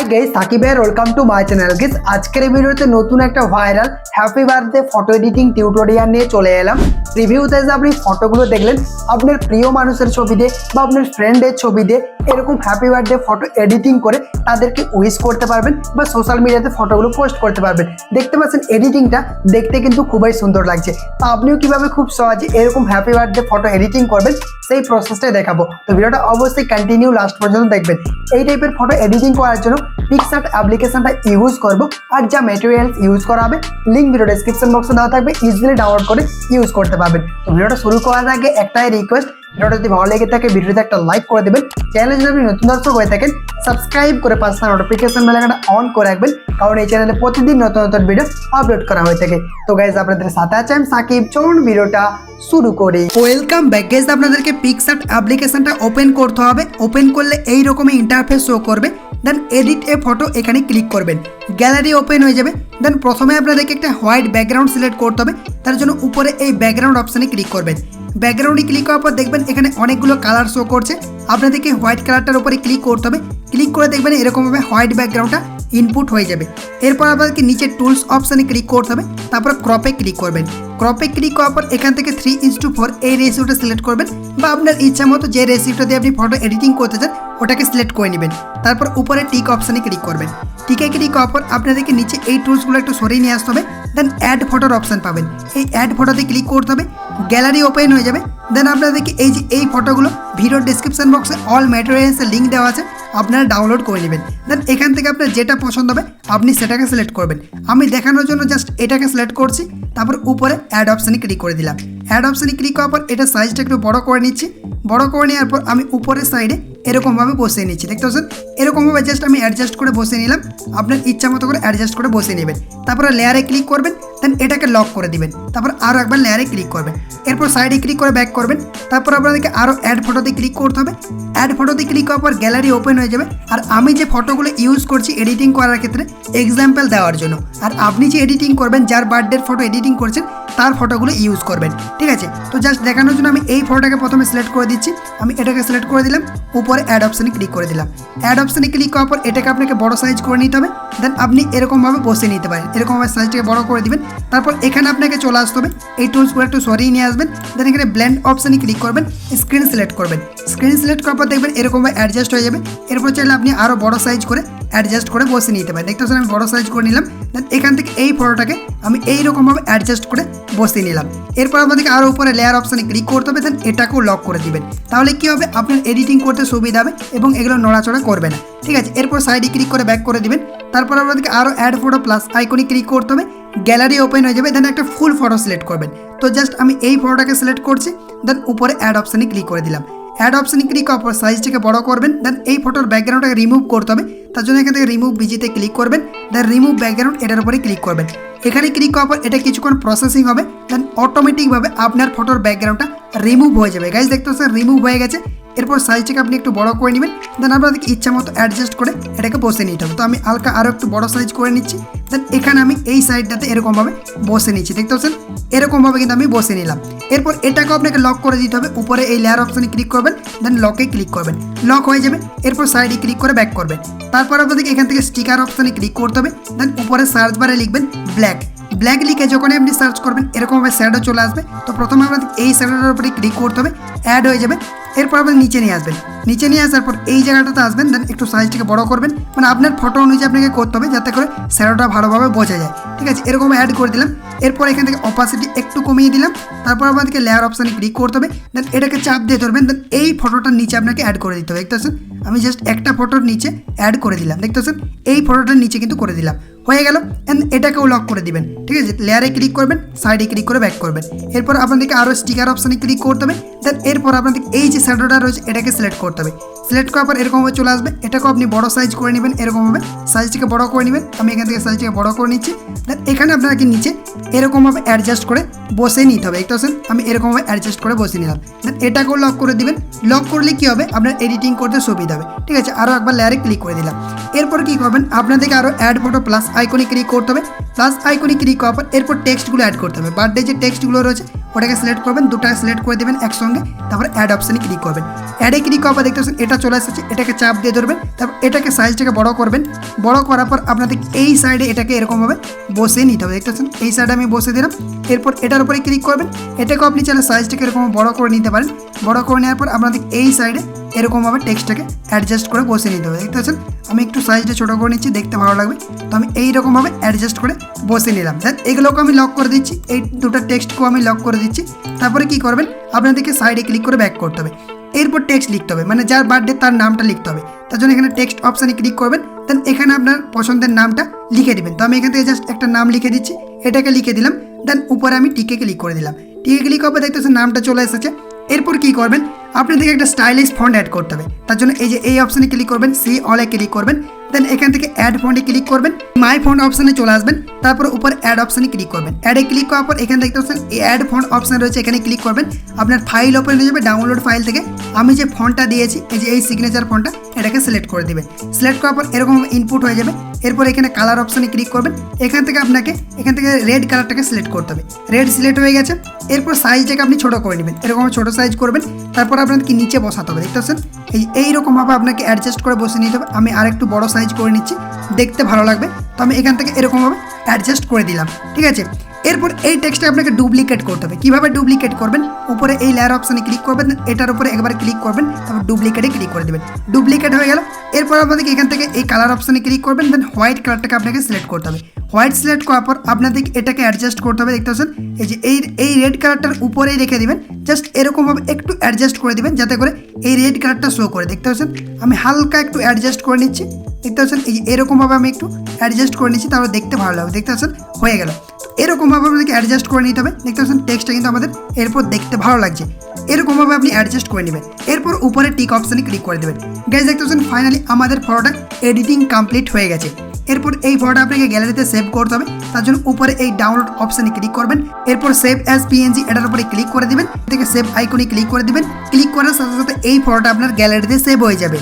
Guys Sakib है welcome to my channel guys আজকের এই ভিডিওতে নতুন একটা viral happy birthday photo editing tutorial নিয়ে চলে এলাম। রিভিউতে যে আপনি ফটোগুলো দেখলেন আপনার প্রিয় মানুষের ছবি দিয়ে বা আপনার ফ্রেন্ডের ছবি দিয়ে এরকম হ্যাপি বার্থডে ফটো এডিটিং করে তাদেরকে উইশ করতে পারবেন বা সোশ্যাল মিডিয়াতে ফটোগুলো পোস্ট করতে পারবেন। দেখতে পাচ্ছেন এডিটিংটা দেখতে কিন্তু খুবই সুন্দর লাগছে। তো আপনিও কিভাবে খুব সহজে এরকম হ্যাপি বার্থডে ফটো এডিটিং করবেন সেই প্রসেসটা দেখাবো। তো ভিডিওটা অবশ্যই কন্টিনিউ লাস্ট পর্যন্ত দেখবেন। এই টাইপের ফটো এডিটিং করার জন্য PicsArt অ্যাপ্লিকেশনটা ইউজ করব আর যা ম্যাটেরিয়ালস ইউজ করা হবে লিংক ভিডিও ডেসক্রিপশন বক্সে দেওয়া থাকবে, ইজিলি ডাউনলোড করে ইউজ করতে পারবেন। তো ভিডিওটা শুরু করার আগে একটাই রিকোয়েস্ট, ভিডিওটা যদি ভালো লেগে থাকে ভিডিওতে একটা লাইক করে দেবেন। চ্যানেলে যদি আপনি নতুন দর্শক হয়ে থাকেন সাবস্ক্রাইব করে পাশে নোটিফিকেশন বেল আইকনটা অন করে রাখবেন, কারণ এই চ্যানেলে প্রতিদিন নতুন নতুন ভিডিও আপলোড করা হয়ে থাকে। তো গাইজ আপনাদের সাথে আছে আমি সাকিব, চলুন ভিডিওটা শুরু করি। Welcome back guys. আপনাদেরকে PicsArt অ্যাপ্লিকেশনটা ওপেন করতে হবে। ওপেন করলে এই রকমই ইন্টারফেস শো করবে। দেন এডিট এ ফটো এখানে ক্লিক করবেন, গ্যালারি ওপেন হয়ে যাবে। দেন প্রথমে আপনাদেরকে একটা হোয়াইট ব্যাকগ্রাউন্ড সিলেক্ট করতে হবে। তার জন্য উপরে এই ব্যাকগ্রাউন্ড অপশানে ক্লিক করবেন। ব্যাকগ্রাউন্ডে ক্লিক করার পর দেখবেন এখানে অনেকগুলো কালার শো করছে। আপনাদেরকে হোয়াইট কালারটার উপরে ক্লিক করতে হবে। ক্লিক করে দেখবেন এরকমভাবে হোয়াইট ব্যাকগ্রাউন্ডটা ইনপুট হয়ে যাবে। এরপর আপনাদেরকে নিচে টুলস অপশানে ক্লিক করতে হবে, তারপর ক্রপে ক্লিক করবেন। ক্রপে ক্লিক করার পর এখান থেকে 3:4 এই রেশিওটা সিলেক্ট করবেন, বা আপনার ইচ্ছা মতো যে রেশিওটা দিয়ে আপনি ফটো এডিটিং করতে চান ওটাকে সিলেক্ট করে নেবেন। তারপর উপরে টিক অপশানে ক্লিক করবেন। টিকে ক্লিক করার পর আপনাদেরকে নিচে এই টুলসগুলো একটু সরিয়ে নিয়ে আসতে হবে। দেন অ্যাড ফটোর অপশান পাবেন, এই অ্যাড ফটোতে ক্লিক করতে হবে, গ্যালারি ওপেন হয়ে যাবে। দেন আপনাদেরকে এই ফটোগুলো ভিডিও ডিসক্রিপশন বক্সে অল ম্যাটেরিয়ালসের লিঙ্ক দেওয়া আছে, আপনারা ডাউনলোড করে নেবেন। দেন এখান থেকে আপনার যেটা পছন্দ হবে আপনি সেটাকে সিলেক্ট করবেন। আমি দেখানোর জন্য জাস্ট এটাকে সিলেক্ট করছি। তারপর উপরে অ্যাড অপশানে ক্লিক করে দিলাম। অ্যাড অপশানে ক্লিক করার পর এটা সাইজটা একটু বড় করে নিচ্ছি। বড় করে নেওয়ার পর আমি উপরের সাইডে এরকমভাবে বসিয়ে নিচ্ছি। দেখতে পাচ্ছেন এরকমভাবে জাস্ট আমি অ্যাডজাস্ট করে বসিয়ে নিলাম। আপনার ইচ্ছা মতো করে অ্যাডজাস্ট করে বসিয়ে নেবেন। তারপরে লেয়ারে ক্লিক করবেন, দেন এটাকে লক করে দিবেন। তারপর আরও একবার লেয়ারে ক্লিক করবেন। এরপর সাইডে ক্লিক করে ব্যাক করবেন। তারপর আপনাদেরকে আরও অ্যাড ফটোতে ক্লিক করতে হবে। অ্যাড ফটোতে ক্লিক করার পর গ্যালারি ওপেন হয়ে যাবে। আর আমি যে ফটোগুলো ইউজ করছি এডিটিং করার ক্ষেত্রে এক্সাম্পল দেওয়ার জন্য, আর আপনি যে এডিটিং করবেন যার বার্থডের ফটো এডিটিং করছেন তার ফটোগুলো ইউজ করবেন, ঠিক আছে? তো জাস্ট দেখানোর জন্য আমি এই ফটোটাকে প্রথমে সিলেক্ট করে দিচ্ছি। আমি এটাকে সিলেক্ট করে দিলাম, উপরে অ্যাড অপশানে ক্লিক করে দিলাম। অ্যাড অপশানে ক্লিক করার পর এটাকে আপনাকে বড় সাইজ করে নিতে হবে। দেন আপনি এরকমভাবে বসে নিতে পারেন, এরকমভাবে সাইজটাকে বড় করে দিবেন। তারপর এখানে আপনাকে চলে আসতে হবে, এই টুলসগুলো একটু সরিয়ে নিয়ে আসবেন। দেন এখানে ব্লেন্ড অপশানে ক্লিক করবেন, স্ক্রিন সিলেক্ট করবেন। স্ক্রিন সিলেক্ট করার পর দেখবেন এরকমভাবে অ্যাডজাস্ট হয়ে যাবে। এরপর চাইলে আপনি আরও বড় সাইজ করে অ্যাডজাস্ট করে বসে নিতে পারেন। দেখতে পাচ্ছেন আমি বড় সাইজ করে নিলাম। দেন এখান থেকে এই ফটোটাকে আমি এইরকমভাবে অ্যাডজাস্ট করে বসিয়ে নিলাম। এরপর আপনাদেরকে আরও উপরে লেয়ার অপশানে ক্লিক করতে হবে। দেন এটাকেও লক করে দিবেন। তাহলে কী হবে, আপনার এডিটিং করতে সুবিধা হবে এবং এগুলো নড়াচড়া করবে না, ঠিক আছে? এরপর সাইডে ক্লিক করে ব্যাক করে দিবেন। তারপর আপনাদেরকে আরও অ্যাড ফটো প্লাস আইকনে ক্লিক করতে হবে, গ্যালারি ওপেন হয়ে যাবে। দেন একটা ফুল ফটো সিলেক্ট করবেন। তো জাস্ট আমি এই ফটোটাকে সিলেক্ট করছি। দেন উপরে অ্যাড অপশানে ক্লিক করে দিলাম। অ্যাড অপশানে ক্লিক করার পর সাইজটাকে বড় করবেন। দেন এই ফটোর ব্যাকগ্রাউন্ডটাকে রিমুভ করতে হবে। তার জন্য এখান থেকে রিমুভ বিজিতে ক্লিক করবেন। দেন রিমুভ ব্যাকগ্রাউন্ড এটার উপরে ক্লিক করবেন। এখানে ক্লিক করার পর এটা কিছুক্ষণ প্রসেসিং হবে। দেন অটোমেটিকভাবে আপনার ফটোর ব্যাকগ্রাউন্ডটা রিমুভ হয়ে যাবে। গাইজ দেখতে পাচ্ছেন রিমুভ হয়ে গেছে। এরপর সাইজটাকে আপনি একটু বড় করে নেবেন। দেন আপনাদেরকে ইচ্ছা মতো অ্যাডজাস্ট করে এটাকে বসে নিতে হবে। তো আমি হালকা আরও একটু বড় সাইজ করে নিচ্ছি। দেন এখানে আমি এই সাইডটাতে এরকমভাবে বসে নিচ্ছি। দেখতে পাচ্ছেন এরকমভাবে কিন্তু আমি বসে নিলাম। এরপর এটাকেও আপনাকে লক করে দিতে হবে। উপরে এই লেয়ার অপশানে ক্লিক করবেন। দেন লকে ক্লিক করবেন, লক হয়ে যাবে। এরপর সাইডে ক্লিক করে ব্যাক করবেন। তারপর আপনাদেরকে এখান থেকে স্টিকার অপশানে ক্লিক করতে হবে। দেন উপরে সার্চ বারে লিখবেন ব্ল্যাক। ব্ল্যাক লিখে যখনই আপনি সার্চ করবেন এরকমভাবে শ্যাডো চলে আসবে। তো প্রথমে আপনাদের এই শ্যাডোটার উপরে ক্লিক করতে হবে, অ্যাড হয়ে যাবে। এরপর আপনি নিচে নিয়ে আসবেন। নিচে নিয়ে আসার পর এই জায়গাটাতে আসবেন। দেন একটু সাইজটাকে বড় করবেন, মানে আপনার ফটো অনুযায়ী আপনাকে করতে হবে যাতে করে শ্যাডোটা ভালোভাবে বোঝা যায়, ঠিক আছে? এরকম অ্যাড করে দিলাম। এরপর এখান থেকে অপাসিটি একটু কমিয়ে দিলাম। তারপর আপনাদেরকে লেয়ার অপশানে ক্লিক করতে হবে। দেন এটাকে চাপ দিয়ে ধরবেন। দেন এই ফটোটার নিচে আপনাকে অ্যাড করে দিতে হবে। দেখতে পাচ্ছেন আমি জাস্ট একটা ফটোর নিচে অ্যাড করে দিলাম। দেখতে পাচ্ছেন এই ফটোটার নিচে কিন্তু করে দিলাম, হয়ে গেল। অ্যান্ড এটাকেও লক করে দিবেন, ঠিক আছে? লেয়ারে ক্লিক করবেন, সাইডে ক্লিক করে ব্যাক করবেন। এরপর আপনাদেরকে আরও স্টিকার অপশানে ক্লিক করতে হবে। দেন এরপর আপনাদের এই যে শ্যাডোটা রয়েছে এটাকে সিলেক্ট করতে হবে। সিলেক্ট করার পর এরকমভাবে চলে আসবে। এটাকেও আপনি বড় সাইজ করে নেবেন, এরকমভাবে সাইজটাকে বড় করে নেবেন। আমি এখান থেকে সাইজটাকে বড় করে নিচ্ছি। দেন এখানে আপনাকে নিচে এরকমভাবে অ্যাডজাস্ট করে বসে নিতে হবে। দেখতে পাচ্ছেন আমি এরকমভাবে অ্যাডজাস্ট করে বসে নিলাম। দেন এটাকেও লক করে দিবেন। লক করলে কী হবে, আপনার এডিটিং করতে সুবিধা হবে, ঠিক আছে? আরও একবার লেয়ারে ক্লিক করে দিলাম। এরপর কী করবেন, আপনাদেরকে আরও অ্যাড ফটো প্লাস আইকনে ক্লিক করতে হবে। প্লাস আইকনে ক্লিক করার পর এরপর টেক্সটগুলো অ্যাড করতে হবে। বার্থডে যে টেক্সটগুলো রয়েছে ওটাকে সিলেক্ট করবেন, দুটাকে সিলেক্ট করে দেবেন একসঙ্গে, তারপর অ্যাড অপশানে ক্লিক করবেন। অ্যাডে ক্লিক করার পর দেখতে পাচ্ছেন এটা চলে এসেছে, এটাকে চাপ দিয়ে ধরবেন, তারপর এটাকে সাইজটাকে বড় করবেন। বড় করার পর আপনাদের এই সাইডে এটাকে এরকমভাবে বসিয়ে নিতে হবে। দেখতে পাচ্ছেন এই সাইডে আমি বসে দিলাম। এরপর এটার উপরে ক্লিক করবেন, এটাকেও আপনি চাইলে সাইজটাকে এরকম বড় করে নিতে পারেন। বড় করে নেওয়ার পর আপনাদের এই সাইডে এরকমভাবে টেক্সটটাকে অ্যাডজাস্ট করে বসিয়ে নিতে হবে। দেখতে পাচ্ছেন আমি একটু সাইজটা ছোটো করে নিচ্ছি, দেখতে ভালো লাগবে। তো আমি এইরকমভাবে অ্যাডজাস্ট করে বসিয়ে নিলাম। দেন এগুলোকে আমি লক করে দিচ্ছি, এই দুটো টেক্সটকেও আমি লক করে দিচ্ছি। তারপরে কি করবেন, আপনাদেরকে সাইডে ক্লিক করে ব্যাক করতে হবে। এরপর টেক্সট লিখতে হবে, মানে যার বার্থডে তার নামটা লিখতে হবে। তার জন্য এখানে টেক্সট অপশানে ক্লিক করবেন, দেন এখানে আপনার পছন্দের নামটা লিখে দিবেন। তো আমি এখান থেকে জাস্ট একটা নাম লিখে দিচ্ছি, এটাকে লিখে দিলাম। দেন উপরে আমি টিকে ক্লিক করে দিলাম। টিকে ক্লিক করবে দেখতে পাচ্ছেন নামটা চলে এসেছে। এরপর কি করবেন, আপনাদেরকে একটা স্টাইলিশ ফন্ট অ্যাড করতে হবে। তার জন্য এই যে এই অপশানে ক্লিক করবেন, সি অলে ক্লিক করবেন। দেন এখান থেকে অ্যাড ফন্টে ক্লিক করবেন, মাই ফন্ট অপশানে চলে আসবেন। তারপর উপর অ্যাড অপশানে ক্লিক করবেন। অ্যাডে ক্লিক করার পর এখানে দেখতে পাচ্ছেন অ্যাড ফন্ট অপশান রয়েছে, এখানে ক্লিক করবেন। আপনার ফাইল ওপেন হয়ে যাবে, ডাউনলোড ফাইল থেকে আমি যে ফন্টটা দিয়েছি, এই যে এই সিগনেচার ফন্টটা, এটাকে সিলেক্ট করে দেবেন। সিলেক্ট করার পর এরকম ইনপুট হয়ে যাবে। এরপর এখানে কালার অপশানে ক্লিক করবেন। এখান থেকে আপনাকে রেড কালারটাকে সিলেক্ট করতে হবে। রেড সিলেক্ট হয়ে গেছে। এরপর সাইজটাকে আপনি ছোটো করে নেবেন, এরকম ছোটো সাইজ করবেন। তারপর আপনাকে নিচে বসাতে হবে। দেখতে পাচ্ছেন এইরকমভাবে আপনাকে অ্যাডজাস্ট করে বসে নিতে হবে। আমি আরেকটু বড় সাইজ করে নিচ্ছি, দেখতে ভালো লাগবে। তো আমি এখান থেকে এরকমভাবে অ্যাডজাস্ট করে দিলাম, ঠিক আছে। এরপর এই টেক্সটটা আপনাকে ডুপ্লিকেট করতে হবে। কীভাবে ডুপ্লিকেট করবেন, উপরে এই লেয়ার অপশানে ক্লিক করবেন, এটার উপরে একবার ক্লিক করবেন, তারপর ডুপ্লিকেটে ক্লিক করে দেবেন। ডুপ্লিকেট হয়ে গেল। এরপর আপনাদেরকে এখান থেকে এই কালার অপশানে ক্লিক করবেন, দেন হোয়াইট কালারটাকে আপনাকে সিলেক্ট করতে হবে। হোয়াইট সিলেক্ট করার পর আপনাদেরকে এটাকে অ্যাডজাস্ট করতে হবে। দেখতে পাচ্ছেন এই যে এই রেড কালারটার উপরেই রেখে দিবেন, জাস্ট এরকমভাবে একটু অ্যাডজাস্ট করে দিবেন যাতে করে এই রেড কালারটা শো করে। দেখতে পাচ্ছেন আমি হালকা একটু অ্যাডজাস্ট করে নিচ্ছি। দেখতে পাচ্ছেন এই যে এরকমভাবে আমি একটু অ্যাডজাস্ট করে নিচ্ছি, তারপর দেখতে ভালো লাগবে। দেখতে পাচ্ছেন হয়ে গেল। এরকমভাবে আপনাদেরকে অ্যাডজাস্ট করে নিতে হবে। দেখতে পাচ্ছেন টেক্সটটা কিন্তু আমাদের এরপর দেখতে ভালো লাগছে। এরকমভাবে আপনি অ্যাডজাস্ট করে নেবেন। এরপর উপরে টিক অপশানে ক্লিক করে দেবেন। গাইজ দেখতে পাচ্ছেন ফাইনালি আমাদের ফটোটা এডিটিং কমপ্লিট হয়ে গেছে। এরপর এই ফটোটা আপনাকে গ্যালারিতে সেভ করতে হবে। তার জন্য উপরে এই ডাউনলোড অপশানে ক্লিক করবেন। এরপর সেভ অ্যাজ পিএনজি এটার উপরে ক্লিক করে দিবেন। থেকে সেভ আইকনে ক্লিক করে দিবেন। ক্লিক করার সাথে সাথে এই ফটোটা আপনার গ্যালারিতে সেভ হয়ে যাবে।